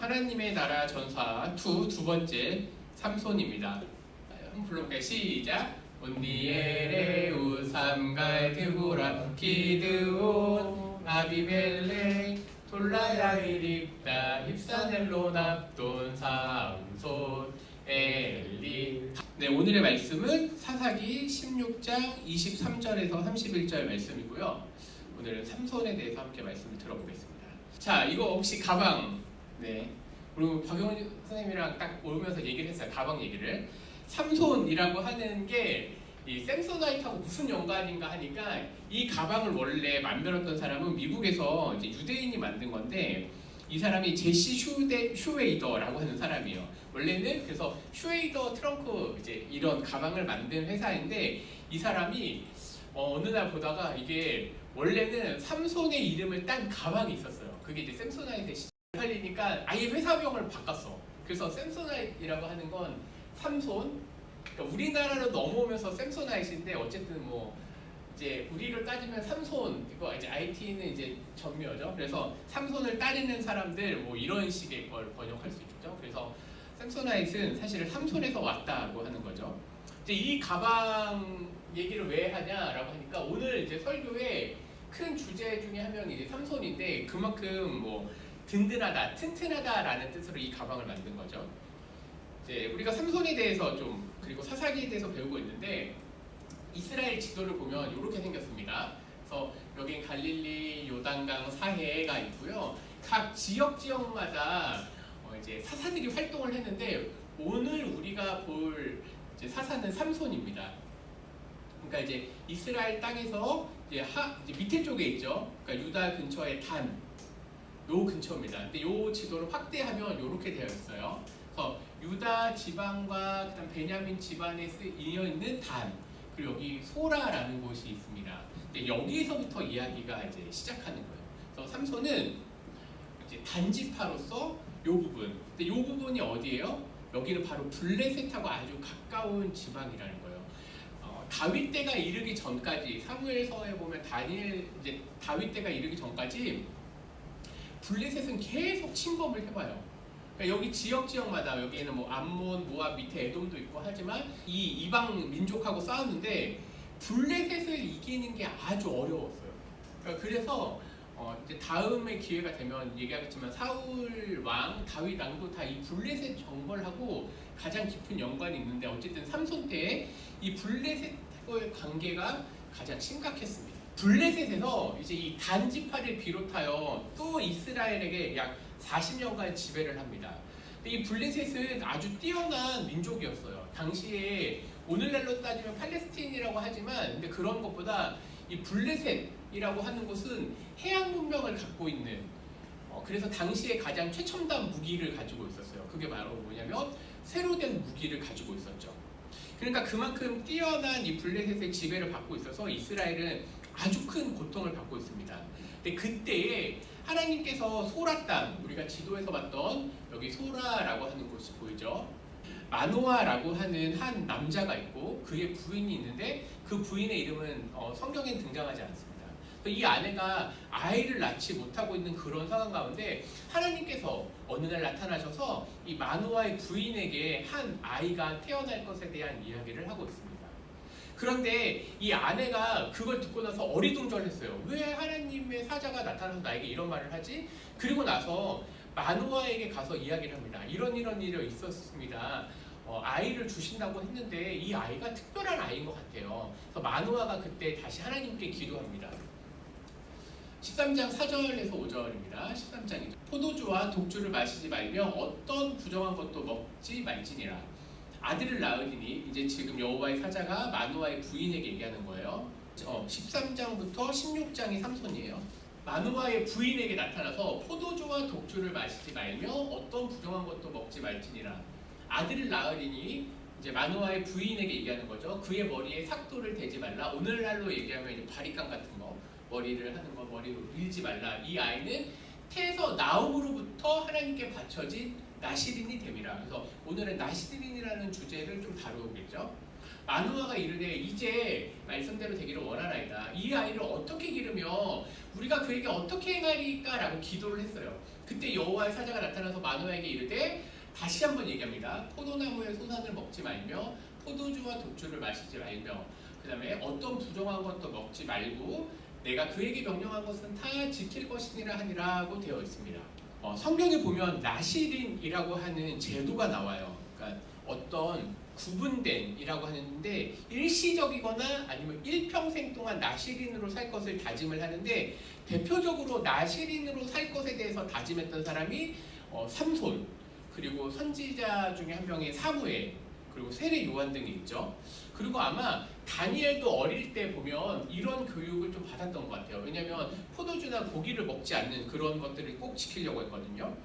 하나님의 나라 전사 2 두 번째 삼손입니다. 한번 불러볼까요? 시작. 온니엘의 우삼갈 드보라 기드온 아비멜렉 돌라야일 입다 입사넬로 납돈 삼손 엘리. 네, 오늘의 말씀은 사사기 16장 23절에서 31절 말씀이고요. 오늘은 삼손에 대해서 함께 말씀을 들어보겠습니다. 자, 이거 혹시 가방, 네, 그리고 박영훈 선생님이랑 딱 오면서 얘기를 했어요. 가방 얘기를. 삼손이라고 하는 게 이 샘소나이트하고 무슨 연관인가 하니까, 이 가방을 원래 만들었던 사람은 미국에서 이제 유대인이 만든 건데, 이 사람이 제시 슈웨이더라고 하는 사람이에요. 원래는 그래서 슈웨이더 트렁크 이제 이런 가방을 만든 회사인데, 이 사람이 어느 날 보다가 이게 원래는 삼손의 이름을 딴 가방이 있었어요. 그게 이제 샘소나이트 시절 팔리니까 아예 회사명을 바꿨어. 그래서 샘소나이트라고 하는 건 삼손. 그러니까 우리나라로 넘어오면서 샘소나이트인데, 어쨌든 뭐 이제 우리를 따지면 삼손, 이거 이제 IT는 이제 전묘죠. 그래서 삼손을 따르는 사람들 뭐 이런 식의 걸 번역할 수 있죠. 그래서 샘소나이트는 사실은 삼손에서 왔다고 하는 거죠. 이제 이 가방 얘기를 왜 하냐라고 하니까, 오늘 이제 설교의 큰 주제 중에 한 명이 이제 삼손인데, 그만큼 뭐 든든하다, 튼튼하다라는 뜻으로 이 가방을 만든 거죠. 이제 우리가 삼손에 대해서 좀, 그리고 사사기에 대해서 배우고 있는데, 이스라엘 지도를 보면 이렇게 생겼습니다. 그래서 여기 갈릴리, 요단강 사해가 있고요. 각 지역마다 이제 사사들이 활동을 했는데, 오늘 우리가 볼 이제 사사는 삼손입니다. 그러니까 이제 이스라엘 땅에서 이제 밑에 쪽에 있죠. 그러니까 유다 근처의 단, 요 근처입니다. 근데 요 지도를 확대하면 이렇게 되어 있어요. 그래서 유다 지방과 그다음 베냐민 집안에 쓰여 있는 단, 그리고 여기 소라라는 곳이 있습니다. 근데 여기서부터 이야기가 이제 시작하는 거예요. 그래서 삼손은 이제 단지파로서 요 부분. 근데 요 부분이 어디예요? 여기는 바로 블레셋하고 아주 가까운 지방이라는 거예요. 다윗 때가 이르기 전까지, 사무엘서에 보면 이제 다윗 때가 이르기 전까지 블레셋은 계속 침범을 해봐요. 그러니까 여기 지역마다, 여기에는 뭐 암몬, 모압, 밑에 에돔도 있고 하지만 이 이방 민족하고 싸웠는데 블레셋을 이기는 게 아주 어려웠어요. 그러니까 그래서 이제 다음에 기회가 되면 얘기하겠지만, 사울 왕, 다윗 왕도 다 이 블레셋 정벌하고 가장 깊은 연관이 있는데, 어쨌든 삼손 때 이 블레셋과의 관계가 가장 심각했습니다. 블레셋에서 이제 이 단지파를 비롯하여 또 이스라엘에게 약 40년간 지배를 합니다. 근데 이 블레셋은 아주 뛰어난 민족이었어요. 당시에 오늘날로 따지면 팔레스틴이라고 하지만, 근데 그런 것보다 이 블레셋이라고 하는 곳은 해양 문명을 갖고 있는, 그래서 당시에 가장 최첨단 무기를 가지고 있었어요. 그게 바로 뭐냐면 새로 된 무기를 가지고 있었죠. 그러니까 그만큼 뛰어난 이 블레셋의 지배를 받고 있어서 이스라엘은 아주 큰 고통을 받고 있습니다. 근데 그때에 하나님께서 소라 땅, 우리가 지도에서 봤던 여기 소라라고 하는 곳이 보이죠? 마노아라고 하는 한 남자가 있고 그의 부인이 있는데, 그 부인의 이름은 성경엔 등장하지 않습니다. 이 아내가 아이를 낳지 못하고 있는 그런 상황 가운데 하나님께서 어느 날 나타나셔서 이 마노아의 부인에게 한 아이가 태어날 것에 대한 이야기를 하고 있습니다. 그런데 이 아내가 그걸 듣고 나서 어리둥절했어요. 왜 하나님의 사자가 나타나서 나에게 이런 말을 하지? 그리고 나서 마노아에게 가서 이야기를 합니다. 이런 일이 있었습니다. 아이를 주신다고 했는데 이 아이가 특별한 아이인 것 같아요. 그래서 마노아가 그때 다시 하나님께 기도합니다. 13장 4절에서 5절입니다. 13장이죠. 포도주와 독주를 마시지 말며 어떤 부정한 것도 먹지 말지니라. 아들을 낳으리니, 이제 지금 여호와의 사자가 마노아의 부인에게 얘기하는 거예요. 13장부터 16장이 삼손이에요. 마노아의 부인에게 나타나서 포도주와 독주를 마시지 말며 어떤 부정한 것도 먹지 말지니라. 아들을 낳으리니, 이제 마노아의 부인에게 얘기하는 거죠. 그의 머리에 삭도를 대지 말라. 오늘날로 얘기하면 이제 바리깡 같은 거, 머리를 하는 거, 머리로 밀지 말라. 이 아이는 태에서 나옴으로부터 하나님께 바쳐진 나시린이 됨이라. 그래서 오늘은 나시린이라는 주제를 좀 다루겠죠. 마누아가 이르되 이제 말씀대로 되기를 원하나이다. 이 아이를 어떻게 기르며 우리가 그에게 어떻게 행하리까라고 기도를 했어요. 그때 여호와의 사자가 나타나서 마누아에게 이르되 다시 한번 얘기합니다. 포도나무의 소산을 먹지 말며 포도주와 독주를 마시지 말며 그 다음에 어떤 부정한 것도 먹지 말고 내가 그에게 명령한 것은 다 지킬 것이니라 하니라고 되어 있습니다. 성경에 보면 나시린이라고 하는 제도가 나와요. 그러니까 어떤 구분된이라고 하는데 일시적이거나 아니면 일평생 동안 나시린으로 살 것을 다짐을 하는데 대표적으로 나시린으로 살 것에 대해서 다짐했던 사람이 삼손, 그리고 선지자 중에 한 명인 사무엘, 그리고 세례 요한 등이 있죠. 그리고 아마 다니엘도 어릴 때 보면 이런 교육을 좀 받았던 것 같아요. 왜냐하면 포도주나 고기를 먹지 않는 그런 것들을 꼭 지키려고 했거든요.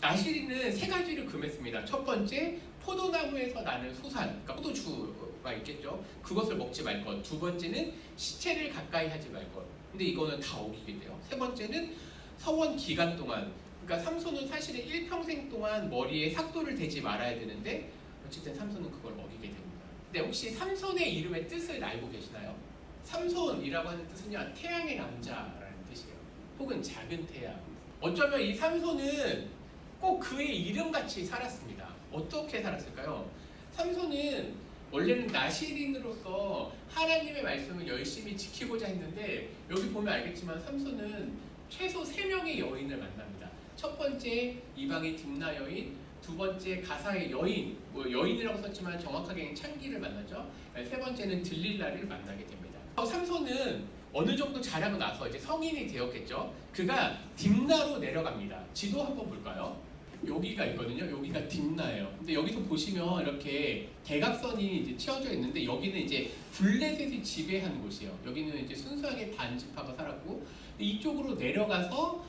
나시린은 세 가지를 금했습니다. 첫 번째, 포도나무에서 나는 소산, 그러니까 포도주가 있겠죠. 그것을 먹지 말 것. 두 번째는 시체를 가까이 하지 말 것. 근데 이거는 다 어기게 돼요. 세 번째는 서원 기간 동안, 그러니까 삼손은 사실은 일평생 동안 머리에 삭도를 대지 말아야 되는데 어쨌든 삼손은 그걸 어기게 됩니다. 근데 혹시 삼손의 이름의 뜻을 알고 계시나요? 삼손이라고 하는 뜻은요, 태양의 남자라는 뜻이에요. 혹은 작은 태양. 어쩌면 이 삼손은 꼭 그의 이름같이 살았습니다. 어떻게 살았을까요? 삼손은 원래는 나시린으로서 하나님의 말씀을 열심히 지키고자 했는데 여기 보면 알겠지만 삼손은 최소 3명의 여인을 만납니다. 첫 번째 이방의 딥나 여인, 두 번째 가사의 여인, 여인이라고 썼지만 정확하게는 창기를 만나죠. 세 번째는 들릴라를 만나게 됩니다. 삼손은 어느 정도 자라고 나서 이제 성인이 되었겠죠. 그가 딥나로 내려갑니다. 지도 한번 볼까요? 여기가 있거든요. 여기가 딥나예요. 근데 여기서 보시면 이렇게 대각선이 이제 치어져 있는데 여기는 이제 블레셋이 지배한 곳이에요. 여기는 이제 순수하게 단지파가 살았고 이쪽으로 내려가서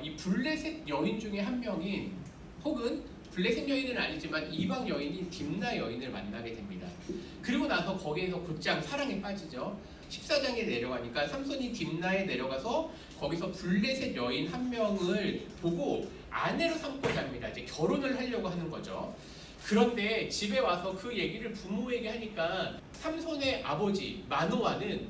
이 블레셋 여인 중에 한 명인 혹은 블레셋 여인은 아니지만 이방 여인인 딥나 여인을 만나게 됩니다. 그리고 나서 거기에서 곧장 사랑에 빠지죠. 14장에 내려가니까 삼손이 딥나에 내려가서 거기서 블레셋 여인 한 명을 보고 아내로 삼고자 합니다. 이제 결혼을 하려고 하는 거죠. 그런데 집에 와서 그 얘기를 부모에게 하니까 삼손의 아버지 마노아는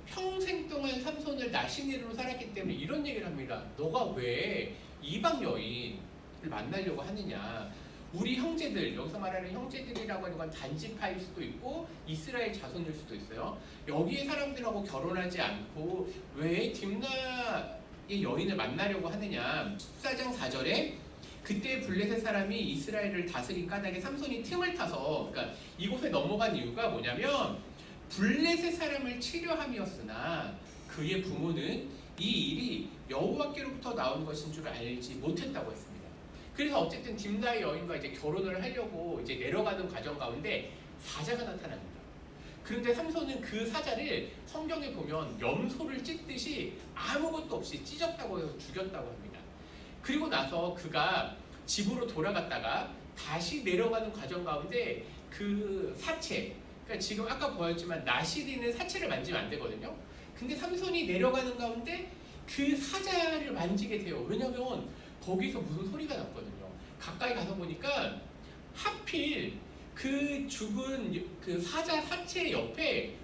평생 동안 삼손을 나시린으로 살았기 때문에 이런 얘기를 합니다. 너가 왜 이방 여인을 만나려고 하느냐. 우리 형제들, 여기서 말하는 형제들이라고 하는 건 단지파일 수도 있고 이스라엘 자손일 수도 있어요. 여기에 사람들하고 결혼하지 않고 왜 딥나의 여인을 만나려고 하느냐. 14장 4절에 그때 블레셋 사람이 이스라엘을 다스린 까닭에 삼손이 틈을 타서, 그러니까 이곳에 넘어간 이유가 뭐냐면 블레셋 사람을 치료함이었으나 그의 부모는 이 일이 여호와께로부터 나온 것인 줄 알지 못했다고 했습니다. 그래서 어쨌든 딥나의 여인과 이제 결혼을 하려고 이제 내려가는 과정 가운데 사자가 나타납니다. 그런데 삼손은 그 사자를 성경에 보면 염소를 찢듯이 아무것도 없이 찢었다고 해서 죽였다고 합니다. 그리고 나서 그가 집으로 돌아갔다가 다시 내려가는 과정 가운데 그 사체, 그러니까 지금 아까 보였지만 나시린은 사체를 만지면 안 되거든요. 근데 삼손이 내려가는 가운데 그 사자를 만지게 돼요. 왜냐면 거기서 무슨 소리가 났거든요. 가까이 가서 보니까 하필 그 죽은 그 사자 사체 옆에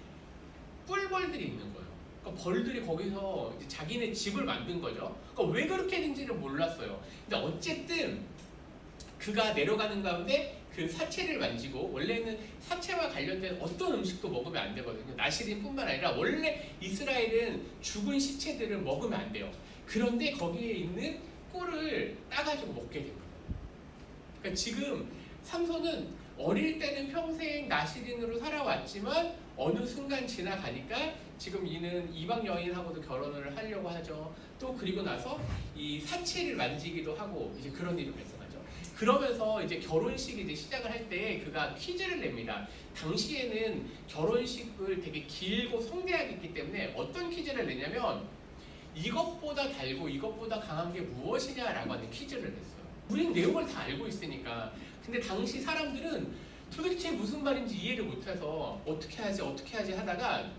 꿀벌들이 있는 거예요. 그러니까 벌들이 거기서 이제 자기네 집을 만든 거죠. 그러니까 왜 그렇게 된지를 몰랐어요. 근데 어쨌든 그가 내려가는 가운데 그 사체를 만지고, 원래는 사체와 관련된 어떤 음식도 먹으면 안 되거든요. 나시린뿐만 아니라 원래 이스라엘은 죽은 시체들을 먹으면 안 돼요. 그런데 거기에 있는 꿀을 따가지고 먹게 됩니다. 그러니까 지금 삼손은 어릴 때는 평생 나시린으로 살아왔지만 어느 순간 지나가니까 지금 이는 이방 여인하고도 결혼을 하려고 하죠. 또 그리고 나서 이 사체를 만지기도 하고 이제 그런 일이 발생하죠. 그러면서 이제 결혼식이 이제 시작을 할 때 그가 퀴즈를 냅니다. 당시에는 결혼식을 되게 길고 성대하게 했기 때문에 어떤 퀴즈를 내냐면 이것보다 달고 이것보다 강한 게 무엇이냐라고 하는 퀴즈를 냈어요. 우린 내용을 다 알고 있으니까. 근데 당시 사람들은 도대체 무슨 말인지 이해를 못해서 어떻게 하지 하다가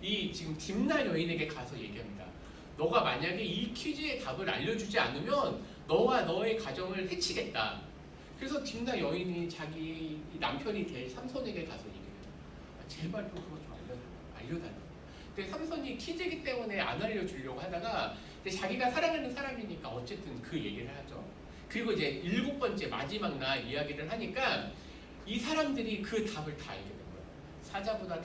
이 지금 딥나 여인에게 가서 얘기합니다. 너가 만약에 이 퀴즈의 답을 알려주지 않으면 너와 너의 가정을 해치겠다. 그래서 딥나 여인이 자기 남편이 될 삼손에게 가서 얘기해요. 제발 좀 그거 좀 알려달라. 근데 삼손이 키즈기 때문에 안 알려주려고 하다가 근데 자기가 사랑하는 사람이니까 어쨌든 그 얘기를 하죠. 그리고 이제 7번째 마지막 날 이야기를 하니까 이 사람들이 그 답을 다 알게 된 거예요. 사자보다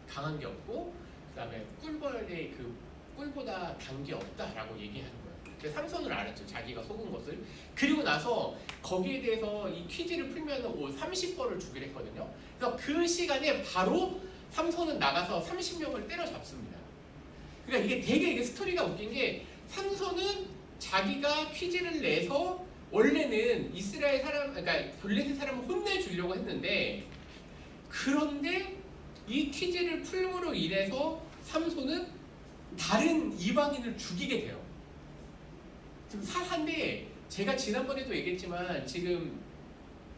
강한 게 없고 그 다음에 꿀벌의 그 꿀보다 단 게 없다라고 얘기하는 거예요. 그래서 삼손을 알았죠. 자기가 속은 것을. 그리고 나서 거기에 대해서 이 퀴즈를 풀면 30벌을 주기로 했거든요. 그래서 그 시간에 바로 삼손은 나가서 30명을 때려잡습니다. 그러니까 이게 스토리가 웃긴 게 삼손은 자기가 퀴즈를 내서 원래는 이스라엘 사람, 그러니까 블레셋 사람을 혼내주려고 했는데 그런데 이 퀴즈를 풀므로 인해서 삼손은 다른 이방인을 죽이게 돼요. 지금 사사인데 제가 지난번에도 얘기했지만 지금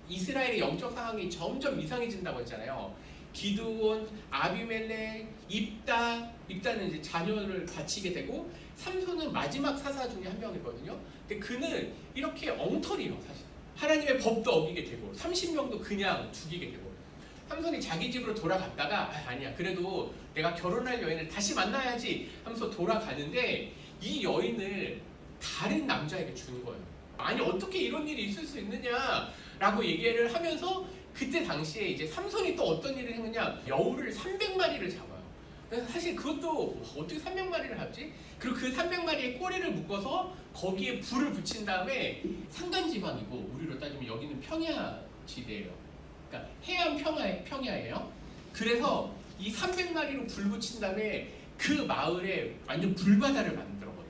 이스라엘의 영적 상황이 점점 이상해진다고 했잖아요. 기드온, 아비멜렉, 입다는 이제 자녀를 바치게 되고 삼손은 마지막 사사 중에 한 명이거든요. 근데 그는 이렇게 엉터리예요, 사실. 하나님의 법도 어기게 되고 30명도 그냥 죽이게 되고 삼손이 자기 집으로 돌아갔다가 아니야 그래도 내가 결혼할 여인을 다시 만나야지 하면서 돌아가는데 이 여인을 다른 남자에게 주는 거예요. 아니 어떻게 이런 일이 있을 수 있느냐라고 얘기를 하면서 그때 당시에 이제 삼손이 또 어떤 일을 했느냐 여우를 300마리를 잡아요. 사실 그것도 어떻게 300마리를 잡지? 그리고 그 300마리의 꼬리를 묶어서 거기에 불을 붙인 다음에 산간지방이고 우리로 따지면 여기는 평야지대예요. 그러니까 해안 평야예요. 그래서 이 300마리로 불 붙인 다음에 그 마을에 완전 불바다를 만들어버려요.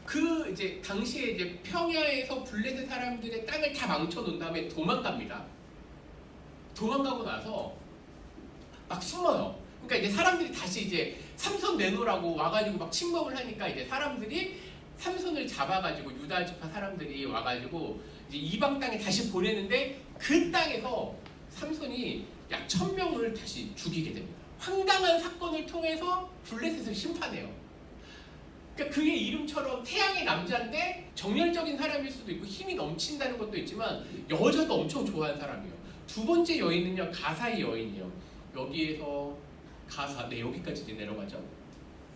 그 이제 당시에 이제 평야에서 블레셋 사람들의 땅을 다 망쳐놓은 다음에 도망갑니다. 도망가고 나서 막 숨어요. 그러니까 이제 사람들이 다시 이제 삼손 내놓으라고 와가지고 막 침범을 하니까 이제 사람들이 삼손을 잡아가지고 유다 지파 사람들이 와가지고 이제 이방 땅에 다시 보내는데 그 땅에서 삼손이 약 1000명을 다시 죽이게 됩니다. 황당한 사건을 통해서 블레셋을 심판해요. 그러니까 그게 이름처럼 태양의 남자인데 정열적인 사람일 수도 있고 힘이 넘친다는 것도 있지만 여자도 엄청 좋아하는 사람이에요. 두 번째 여인은요 가사의 여인이에요. 여기에서 가사, 네 여기까지 이제 내려가죠.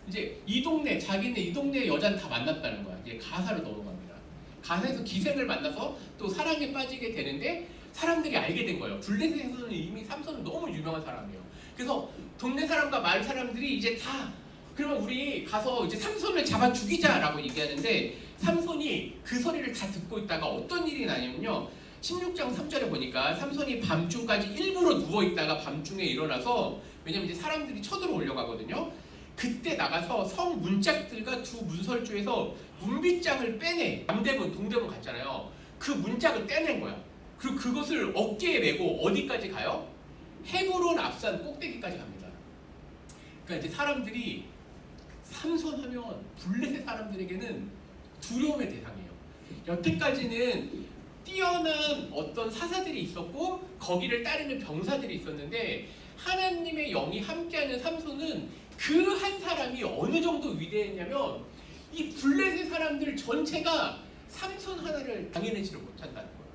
이제 이 동네 자기네 이 동네 여자는 다 만났다는 거야. 이제 가사로 넘어갑니다. 가사에서 기생을 만나서 또 사랑에 빠지게 되는데 사람들이 알게 된 거예요. 블레셋에서는 이미 삼손은 너무 유명한 사람이에요. 그래서 동네 사람과 마을 사람들이 이제 다 그러면 우리 가서 이제 삼손을 잡아 죽이자라고 얘기하는데 삼손이 그 소리를 다 듣고 있다가 어떤 일이 나냐면요. 16장 3절에 보니까 삼손이 밤중까지 일부러 누워있다가 밤중에 일어나서 왜냐면 이제 사람들이 쳐들어오려고 하거든요. 그때 나가서 성 문짝들과 두 문설주에서 문빗장을 빼내. 남대문, 동대문 갔잖아요. 그 문짝을 떼낸 거야. 그리고 그것을 어깨에 메고 어디까지 가요? 헤브론 앞산 꼭대기까지 갑니다. 그러니까 이제 사람들이 삼손 하면 블레셋 사람들에게는 두려움의 대상이에요. 여태까지는 뛰어난 어떤 사사들이 있었고 거기를 따르는 병사들이 있었는데 하나님의 영이 함께하는 삼손은 그 한 사람이 어느 정도 위대했냐면 이 블레셋 사람들 전체가 삼손 하나를 당해내지를 못한다는 거예요.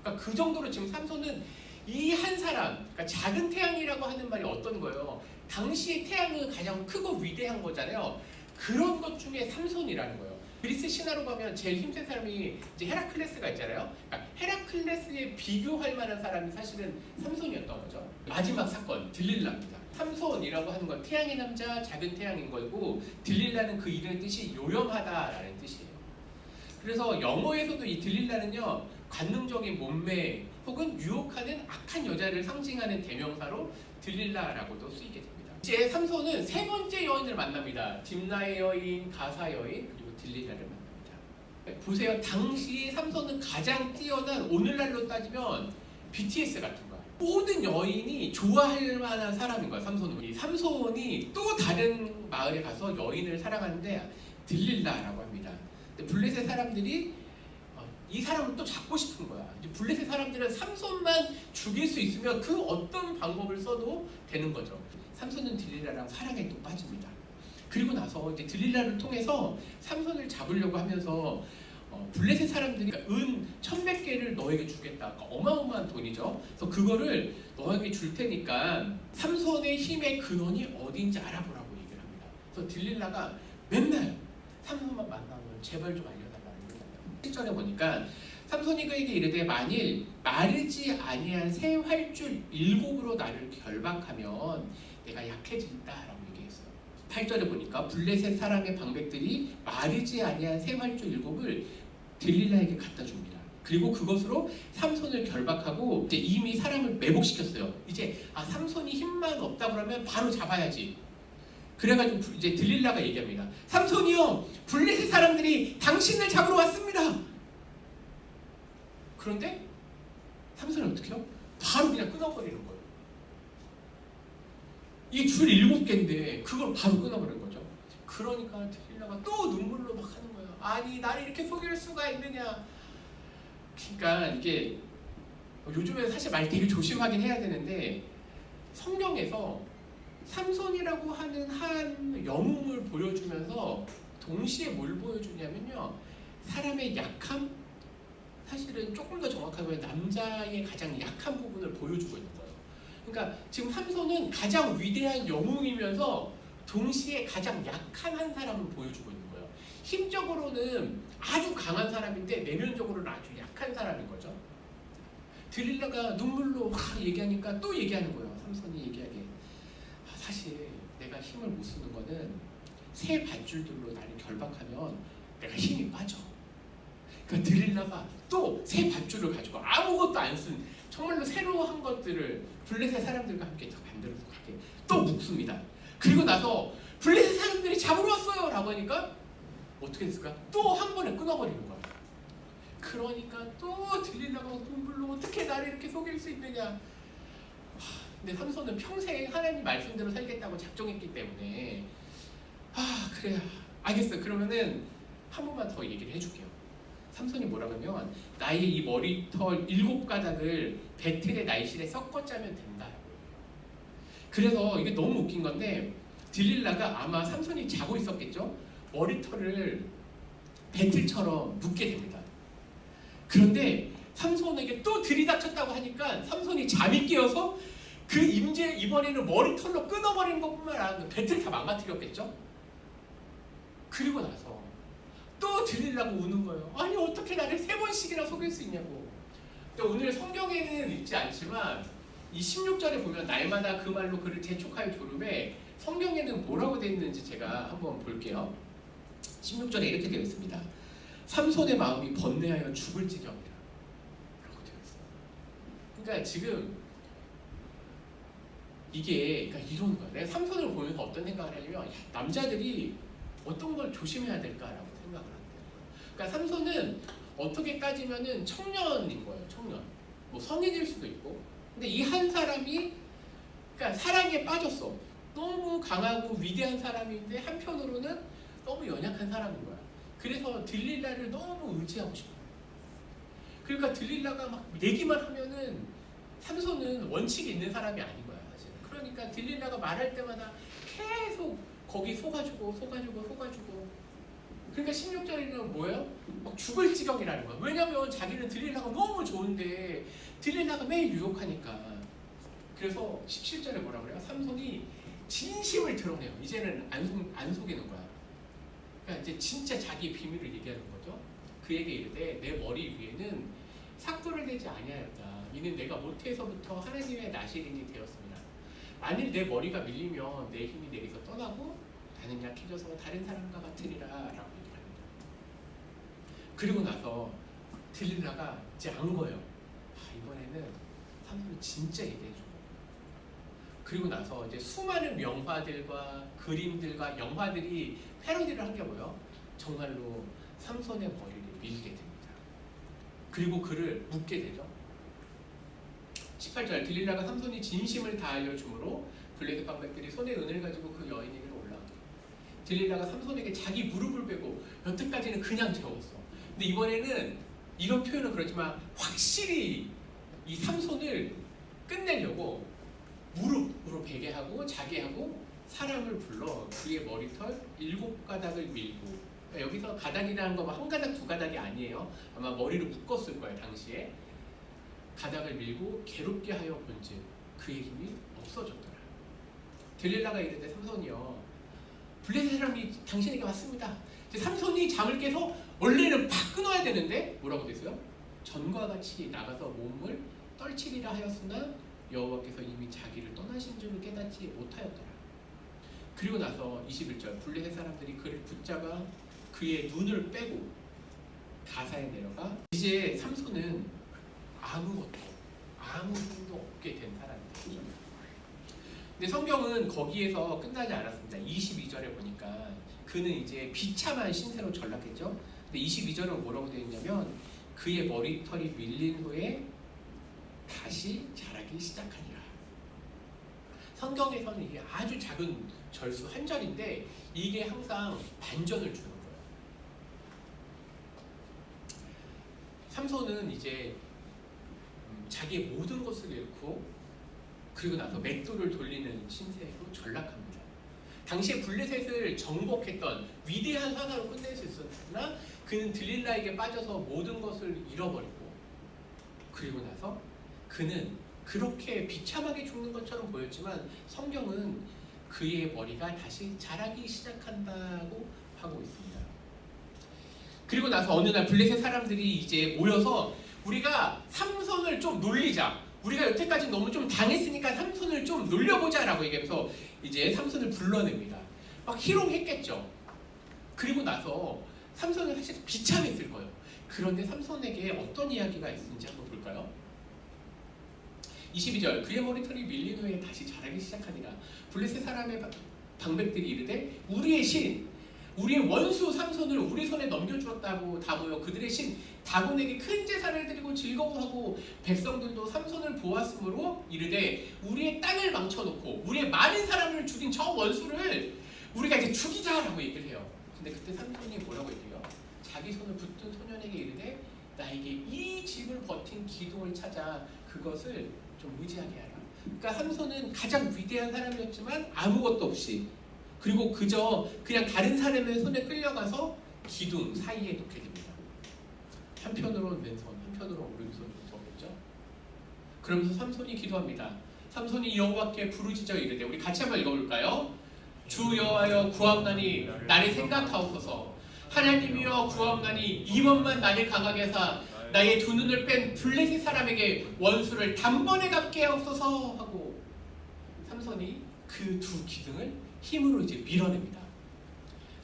그러니까 그 정도로 지금 삼손은 이 한 사람, 그러니까 작은 태양이라고 하는 말이 어떤 거예요? 당시의 태양은 가장 크고 위대한 거잖아요. 그런 것 중에 삼손이라는 거예요. 그리스 신화로 보면 제일 힘센 사람이 이제 헤라클레스가 있잖아요. 그러니까 헤라클레스에 비교할 만한 사람이 사실은 삼손이었던 거죠. 마지막 사건 들릴라입니다. 삼손이라고 하는 건 태양의 남자, 작은 태양인 거고 들릴라는 그 이름의 뜻이 요염하다라는 뜻이에요. 그래서 영어에서도 이 들릴라는요 관능적인 몸매 혹은 유혹하는 악한 여자를 상징하는 대명사로 들릴라라고도 쓰이게 됩니다. 이제 삼손은 세 번째 여인을 만납니다. 딥나의 여인, 가사 여인, 그리고 딜릴라를 만납니다. 보세요. 당시 삼손은 가장 뛰어난 오늘날로 따지면 BTS 같은 거야. 모든 여인이 좋아할 만한 사람인 거야. 삼손은. 삼손이 또 다른 마을에 가서 여인을 사랑하는데 딜릴라라고 합니다. 근데 블레셋 사람들이 이 사람을 또 잡고 싶은 거야. 이제 블레셋 사람들은 삼손만 죽일 수 있으면 그 어떤 방법을 써도 되는 거죠. 삼손은 딜릴라랑 사랑에 또 빠집니다. 그리고 나서 이제 딜릴라를 통해서 삼손을 잡으려고 하면서 블레셋 사람들이 은 1100개를 너에게 주겠다. 그러니까 어마어마한 돈이죠. 그래서 그거를 너에게 줄 테니까 삼손의 힘의 근원이 어디인지 알아보라고 얘기를 합니다. 그래서 딜릴라가 맨날 삼손만 만나면 제발 좀 알려달라는 거예요. 7절에 보니까 삼손이 그에게 이르되 만일 마르지 아니한 새 활줄 7으로 나를 결박하면 내가 약해진다라고 얘기했어요. 8절에 보니까 블레셋 사람의 방백들이 마르지 아니한 새 활줄 7을 딜릴라에게 갖다 줍니다. 그리고 그것으로 삼손을 결박하고 이제 이미 사람을 매복시켰어요. 이제 삼손이 힘만 없다 그러면 바로 잡아야지. 그래가지고 이제 딜릴라가 얘기합니다. 삼손이요, 블레셋 사람들이 당신을 잡으러 왔습니다. 그런데 삼손이 어떻게 해요? 바로 그냥 끊어버리는 거예요. 이게 줄 7개인데 그걸 바로 끊어버리는 거죠. 그러니까 딜릴라가 또 눈물로 막 하는 거예요. 아니 나를 이렇게 속일 수가 있느냐. 그러니까 이게 요즘에 사실 말 되게 조심하긴 해야 되는데 성경에서 삼손이라고 하는 한 영웅을 보여주면서 동시에 뭘 보여주냐면요, 사람의 약함, 사실은 조금 더 정확하게 남자의 가장 약한 부분을 보여주고 있는 거예요. 그러니까 지금 삼손은 가장 위대한 영웅이면서 동시에 가장 약한 한 사람을 보여주고 있는 거예요. 힘적으로는 아주 강한 사람인데 내면적으로는 아주 약한 사람인 거죠. 드릴라가 눈물로 막 얘기하니까 또 얘기하는 거예요. 삼손이 얘기하게, 사실 내가 힘을 못 쓰는 거는 새 밧줄들로 나를 결박하면 내가 힘이 빠져. 그러니까 드릴라가 또 새 밧줄을 가지고 아무것도 안 쓴 정말로 새로 한 것들을 블레셋 사람들과 함께 만들어서 가게 또 묶습니다. 그리고 나서 블레셋 사람들이 잡으러 왔어요 라고 하니까 어떻게 됐을까? 또 한 번에 끊어버리는 거예요. 그러니까 또 딜릴라가 눈물로 어떻게 나를 이렇게 속일 수 있느냐. 근데 삼손은 평생 하나님 말씀대로 살겠다고 작정했기 때문에 그래 알겠어. 그러면은 한 번만 더 얘기를 해줄게요. 삼손이 뭐라고 하면 나의 이 머리털 7가닥을 배틀의 날실에 섞어 짜면 된다. 그래서 이게 너무 웃긴 건데 딜릴라가 아마 삼손이 자고 있었겠죠. 머리털을 배틀처럼 묶게 됩니다. 그런데 삼손에게 또 들이닥쳤다고 하니까 삼손이 잠이 깨어서 그 임재 이번에는 머리털로 끊어버리는 것뿐만 아니라 배틀 다 망가뜨렸겠죠. 그리고 나서 또 들리려고 우는 거예요. 아니 어떻게 나를 3번씩이나 속일 수 있냐고. 근데 오늘 성경에는 읽지 않지만 이 16절에 보면 날마다 그 말로 그를 재촉하여 조름에 성경에는 뭐라고 되어 있는지 제가 한번 볼게요. 16절에 이렇게 되어 있습니다. 삼손의 마음이 번뇌하여 죽을 지경이라 라고 되어 있어요. 그러니까 지금 이게 그러니까 이런 거예요. 내가 삼손을 보면서 어떤 생각을 하냐면 남자들이 어떤 걸 조심해야 될까라고 생각을 한대요. 그러니까 삼손은 어떻게 따지면은 청년인 거예요. 청년. 뭐 성인일 수도 있고. 근데 이 한 사람이 그러니까 사랑에 빠졌어. 너무 강하고 위대한 사람인데 한편으로는 너무 연약한 사람인 거야. 그래서 딜릴라를 너무 의지하고 싶어. 그러니까 딜릴라가 막 얘기만 하면은 삼손은 원칙이 있는 사람이 아닌 거야 사실. 그러니까 딜릴라가 말할 때마다 계속 거기 속아주고. 그러니까 16절에는 뭐예요? 막 죽을 지경이라는 거야. 왜냐면 자기는 딜릴라가 너무 좋은데 딜릴라가 매일 유혹하니까. 그래서 17절에 뭐라 그래요? 삼손이 진심을 드러내요. 이제는 안 속이는 거야. 그러니까 이제 진짜 자기 비밀을 얘기하는 거죠. 그에게 이르되 내 머리 위에는 삭도를 내지 아니하였다. 이는 내가 모태에서부터 하나님의 나시린이 되었습니다. 만일 내 머리가 밀리면 내 힘이 내게서 떠나고 나는 약해져서 다른 사람과 같으리라 라고 얘기를 합니다. 그리고 나서 딜릴라가 이제 안 거예요. 이번에는 삼손이 진짜 얘기해주고. 그리고 나서 이제 수많은 명화들과 그림들과 영화들이 패러디를 한 게 뭐예요? 정말로 삼손의 머리를 밀게 됩니다. 그리고 그를 묶게 되죠. 18절 딜릴라가 삼손이 진심을 다하여 주므로 블레셋 방백들이 손에 은을 가지고 그 여인에게로 올라오게. 딜릴라가 삼손에게 자기 무릎을 베고 여태까지는 그냥 재웠어. 근데 이번에는 이런 표현은 그렇지만 확실히 이 삼손을 끝내려고 무릎으로 베게 하고 자게 하고 사람을 불러 그의 머리털 7가닥을 밀고. 그러니까 여기서 가닥이라는 거 한 가닥 두 가닥이 아니에요. 아마 머리를 묶었을 거예요 당시에. 가닥을 밀고 괴롭게 하여 본즉 그의 힘이 없어졌더라. 들릴라가 이르되 삼손이여 블레셋 사람이 당신에게 왔습니다. 삼손이 잠을 깨서 원래는 팍 끊어야 되는데 뭐라고 됐어요? 전과 같이 나가서 몸을 떨치리라 하였으나 여호와께서 이미 자기를 떠나신 줄을 깨닫지 못하였더라. 그리고 나서 21절 블레셋 사람들이 그를 붙잡아 그의 눈을 빼고 가사에 내려가 이제 삼손은 아무 힘도 없게 된 사람이죠. 근데 성경은 거기에서 끝나지 않았습니다. 22절에 보니까 그는 이제 비참한 신세로 전락했죠. 근데 22절은 뭐라고 되어 있냐면 그의 머리털이 밀린 후에 다시 자라기 시작하니라. 성경에서는 이게 아주 작은 절수 한 절인데 이게 항상 반전을 주는 거예요. 삼손은 이제 자기의 모든 것을 잃고 그리고 나서 맷돌을 돌리는 신세로 전락합니다. 당시에 블레셋을 정복했던 위대한 화가로 끝낼 수 있었으나 그는 들릴라에게 빠져서 모든 것을 잃어버리고 그리고 나서 그는 그렇게 비참하게 죽는 것처럼 보였지만 성경은 그의 머리가 다시 자라기 시작한다고 하고 있습니다. 그리고 나서 어느 날 블레셋 사람들이 이제 모여서 우리가 삼손을 좀 놀리자. 우리가 여태까지 너무 좀 당했으니까 삼손을 좀 놀려보자라고 얘기하면서 이제 삼손을 불러냅니다. 막 희롱했겠죠. 그리고 나서 삼손은 사실 비참했을 거예요. 그런데 삼손에게 어떤 이야기가 있는지 한번 볼까요? 22절 그의 머리털이 밀린 후에 다시 자라기 시작하니라. 블레셋 사람의 방백들이 이르되 우리의 신 우리의 원수 삼손을 우리 손에 넘겨주었다고 다 모여 그들의 신 다곤에게 큰 제사를 드리고 즐거워하고 백성들도 삼손을 보았으므로 이르되 우리의 땅을 망쳐놓고 우리의 많은 사람을 죽인 저 원수를 우리가 이제 죽이자라고 얘기를 해요. 근데 그때 삼손이 뭐라고 얘기해요? 자기 손을 붙든 소년에게 이르되 나에게 이 집을 버틴 기둥을 찾아 그것을 좀 의지하게 하라. 그러니까 삼손은 가장 위대한 사람이었지만 아무것도 없이 그리고 그저 그냥 다른 사람의 손에 끌려가서 기둥 사이에 놓게 됩니다. 한편으로는 왼손, 한편으로는 오른손이 있었겠죠. 그러면서 삼손이 기도합니다. 삼손이 여호와께 부르짖어 이르되 우리 같이 한번 읽어볼까요? 주 여호와여 구하옵나니 나를 생각하옵소서. 하나님이여 구하옵나니 이번만 나를 강하게 하사 나의 두 눈을 뺀 블레셋 사람에게 원수를 단번에 갚게 하옵소서 하고 삼손이 그 두 기둥을 힘으로 이제 밀어냅니다.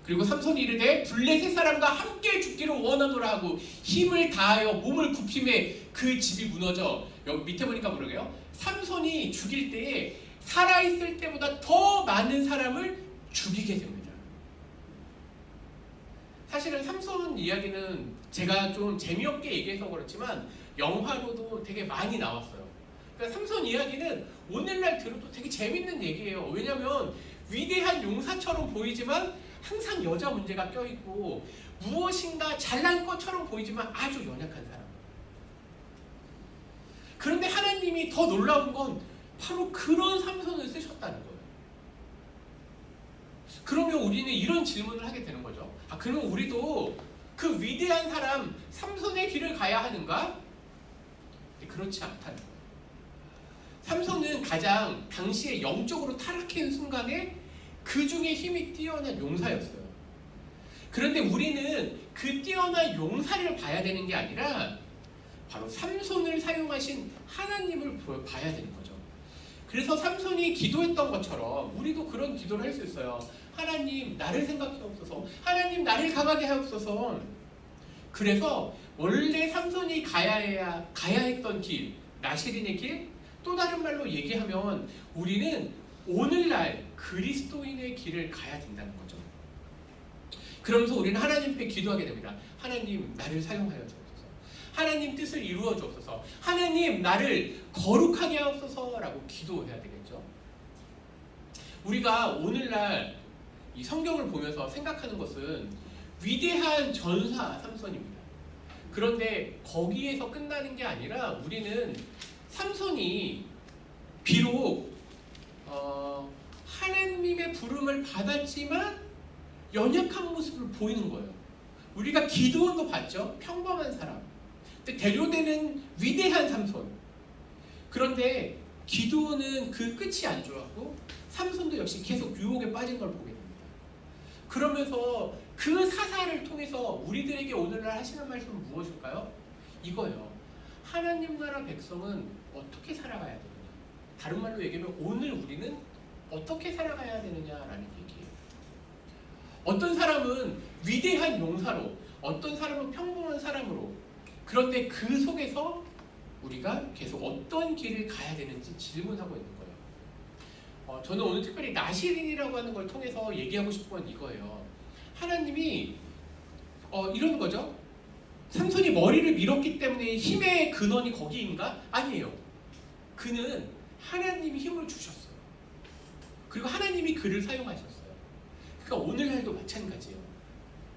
그리고 삼손이 이르되 블레셋 사람과 함께 죽기를 원하노라 하고 힘을 다하여 몸을 굽힘에 그 집이 무너져 여기 밑에 보니까 뭐라고요? 삼손이 죽일 때에 살아있을 때보다 더 많은 사람을 죽이게 됩니다. 사실은 삼손 이야기는 제가 좀 재미없게 얘기해서 그렇지만 영화로도 되게 많이 나왔어요. 그러니까 삼손 이야기는 오늘날 들어도 되게 재밌는 얘기예요. 왜냐하면 위대한 용사처럼 보이지만 항상 여자 문제가 껴있고 무엇인가 잘난 것처럼 보이지만 아주 연약한 사람. 그런데 하나님이 더 놀라운 건 바로 그런 삼손을 쓰셨다는 거예요. 그러면 우리는 이런 질문을 하게 되는 거죠. 그러면 우리도 그 위대한 사람 삼손의 길을 가야 하는가? 그렇지 않다는 거예요. 삼손은 가장 당시에 영적으로 타락한 순간에 그 중에 힘이 뛰어난 용사였어요. 그런데 우리는 그 뛰어난 용사를 봐야 되는 게 아니라 바로 삼손을 사용하신 하나님을 봐야 되는 거죠. 그래서 삼손이 기도했던 것처럼 우리도 그런 기도를 할 수 있어요. 하나님 나를 생각해 없어서, 하나님 나를 강하게 하옵소서. 그래서 원래 삼손이 가야 했던 길, 나시린의 길, 또 다른 말로 얘기하면 우리는 오늘날 그리스도인의 길을 가야 된다는 거죠. 그러면서 우리는 하나님 앞에 기도하게 됩니다. 하나님 나를 사용하여 주옵소서. 하나님 뜻을 이루어 주옵소서. 하나님 나를 거룩하게 하옵소서라고 기도해야 되겠죠. 우리가 오늘날 이 성경을 보면서 생각하는 것은 위대한 전사 삼손입니다. 그런데 거기에서 끝나는 게 아니라 우리는 삼손이 비록 하나님의 부름을 받았지만 연약한 모습을 보이는 거예요. 우리가 기드온도 봤죠. 평범한 사람. 근데 대료되는 위대한 삼손. 그런데 기드온은 그 끝이 안 좋았고 삼손도 역시 계속 유혹에 빠진 걸 보게 됩니다. 그러면서 그 사사를 통해서 우리들에게 오늘날 하시는 말씀은 무엇일까요? 이거예요. 하나님 나라 백성은 어떻게 살아가야 되느냐. 다른 말로 얘기하면 오늘 우리는 어떻게 살아가야 되느냐라는 얘기예요. 어떤 사람은 위대한 용사로, 어떤 사람은 평범한 사람으로, 그런데 그 속에서 우리가 계속 어떤 길을 가야 되는지 질문하고 있는 거예요. 저는 오늘 특별히 나시린이라고 하는 걸 통해서 얘기하고 싶은 건 이거예요. 하나님이 이러는 거죠. 삼손이 머리를 밀었기 때문에 힘의 근원이 거기인가? 아니에요. 그는 하나님이 힘을 주셨어요. 그리고 하나님이 그를 사용하셨어요. 그러니까 오늘날도 마찬가지예요.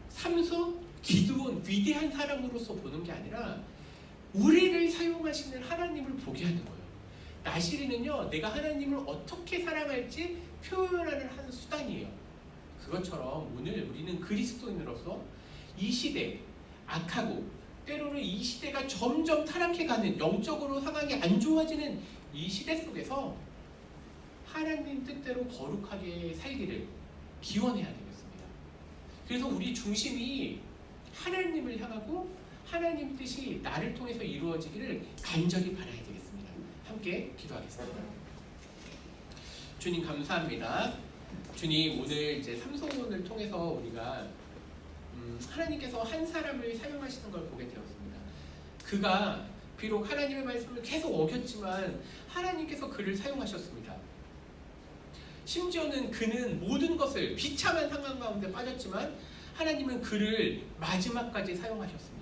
삼손, 기드온 위대한 사람으로서 보는 게 아니라 우리를 사용하시는 하나님을 보게 하는 거예요. 나시린은요, 내가 하나님을 어떻게 사랑할지 표현하는 한 수단이에요. 그것처럼 오늘 우리는 그리스도인으로서 이 시대, 악하고 때로는 이 시대가 점점 타락해가는, 영적으로 상황이 안 좋아지는 이 시대 속에서 하나님 뜻대로 거룩하게 살기를 기원해야 되겠습니다. 그래서 우리 중심이 하나님을 향하고 하나님 뜻이 나를 통해서 이루어지기를 간절히 바라야 되겠습니다. 함께 기도하겠습니다. 주님 감사합니다. 주님 오늘 이제 삼손을 통해서 우리가 하나님께서 한 사람을 사용하시는 걸 보게 되었습니다. 그가 비록 하나님의 말씀을 계속 어겼지만 하나님께서 그를 사용하셨습니다. 심지어는 그는 모든 것을 비참한 상황 가운데 빠졌지만 하나님은 그를 마지막까지 사용하셨습니다.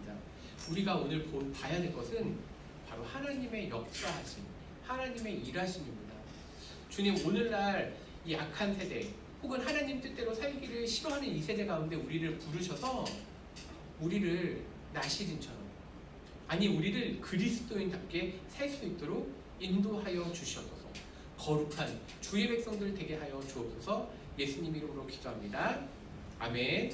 우리가 오늘 봐야 될 것은 바로 하나님의 역사하심, 하나님의 일하심입니다. 주님 오늘날 이 악한 세대 혹은 하나님 뜻대로 살기를 싫어하는 이 세대 가운데 우리를 부르셔서 우리를 나시린처럼, 아니 우리를 그리스도인답게 살 수 있도록 인도하여 주시옵소서. 거룩한 주의 백성들 되게 하여 주옵소서. 예수님 이름으로 기도합니다. 아멘.